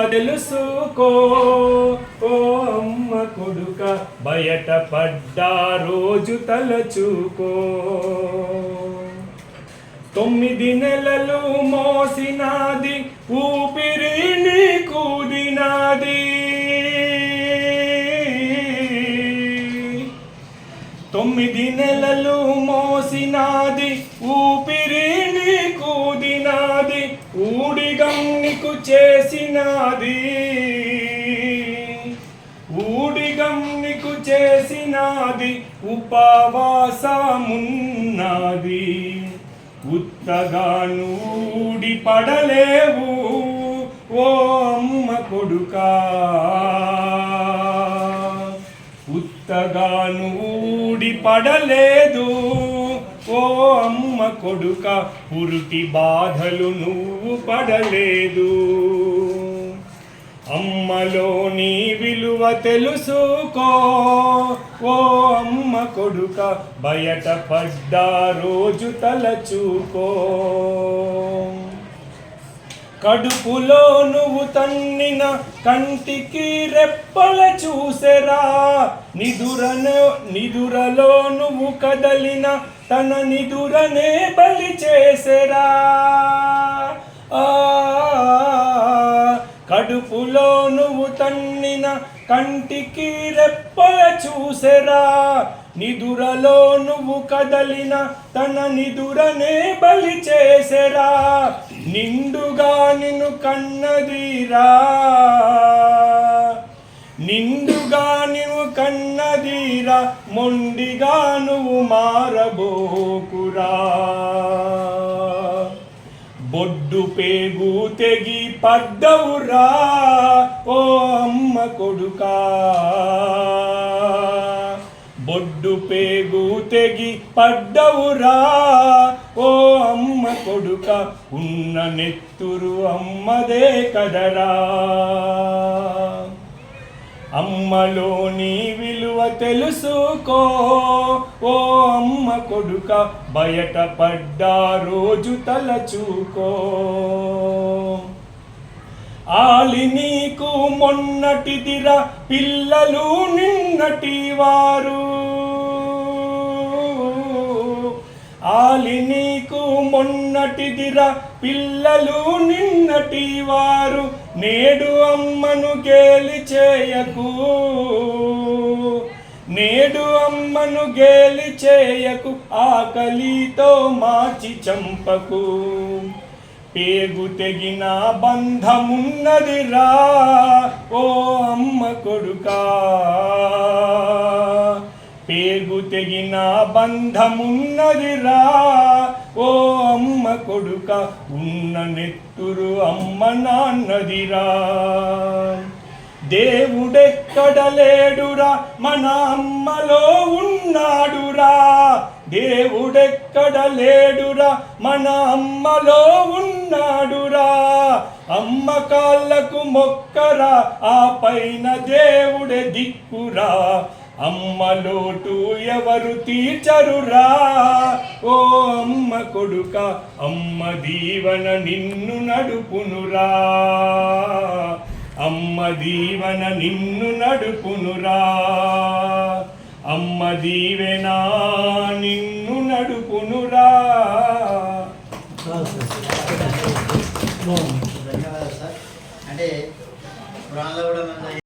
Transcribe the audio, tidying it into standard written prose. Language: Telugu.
తెలుసుకో ఓ అమ్మ కొడుక బయట పడ్డా రోజు తలచుకో 9 నెలలు మోసినాది ఊపిరి నీకూదినాది 9 నెలలు మోసినాది ఊపిరి నీకూదినాది ఊడిగం నీకు చేసినాది ఊడిగం నీకు చేసినాది ఉపవాసమున్నది ఉత్తగా నూడి పడలేవు ఓ అమ్మ కొడుకా ఉత్తగా నూడి పడలేదు ఓ అమ్మ కొడుక పురుటి బాధలు నువ్వు పడలేదు అమ్మలోని విలువ తెలుసుకో ఓ అమ్మ కొడుక బయట పడ్డా రోజు తలచుకో కడుపులో నువ్వు తన్నిన కంటికి రెప్పల చూసెరా నిదురలో నువ్వు కదలిన తన నిదురనే బలి చేసెరా కడుపులో నువ్వు తన్నిన కంటికి రెప్పల చూసెరా నిదురలో నువ్వు కదలిన తన నిదురనే బలి చేసెరా నిండుగా నిన్ను కన్నదిరా నిండుగా నువ్వు కన్నదిరా మొండిగా నువ్వు మారబోకురా బొడ్డు పేగు తెగి పడ్డవురా ఓ అమ్మ కొడుకా బొడ్డు పేగు తెగి పడ్డవురా ఓ అమ్మ కొడుక ఉన్న నెత్తురు అమ్మదే కదరా అమ్మలోని విలువ తెలుసుకో ఓ అమ్మ కొడుక బయట పడ్డా రోజు తలచుకో ఆలి నీకు మొన్నటిదిరా పిల్లలు నిన్నటి వారు ఆలి నీకు మొన్నటిదిరా పిల్లలు నిన్నటి వారు నేడు అమ్మను గేలి చేయకు నేడు అమ్మను గేలి చేయకు ఆకలితో మాచి చంపకు పేగు తెగిన బంధమున్నదిరా ఓ అమ్మ కొడుకా పేగు తెగిన బంధమున్నదిరా ఓ అమ్మ కొడుక ఉన్న నెత్తురు అమ్మ నాన్నదిరా దేవుడెక్కడ లేడురా మన అమ్మలో ఉన్నాడురా దేవుడెక్కడ లేడురా మన అమ్మలో ఉన్నాడురా అమ్మ కాళ్ళకు మొక్కరా ఆ పైన దేవుడే దిక్కురా అమ్మ లోటు ఎవరు తీర్చరురా ఓ అమ్మ కొడుక అమ్మ దీవన నిన్ను నడుపునురా అమ్మ దీవన నిన్ను నడుపునురా అమ్మ దీవెన నిన్ను నడుపునురా. ధన్యవాదాలు సార్. అంటే పురాణంలో కూడా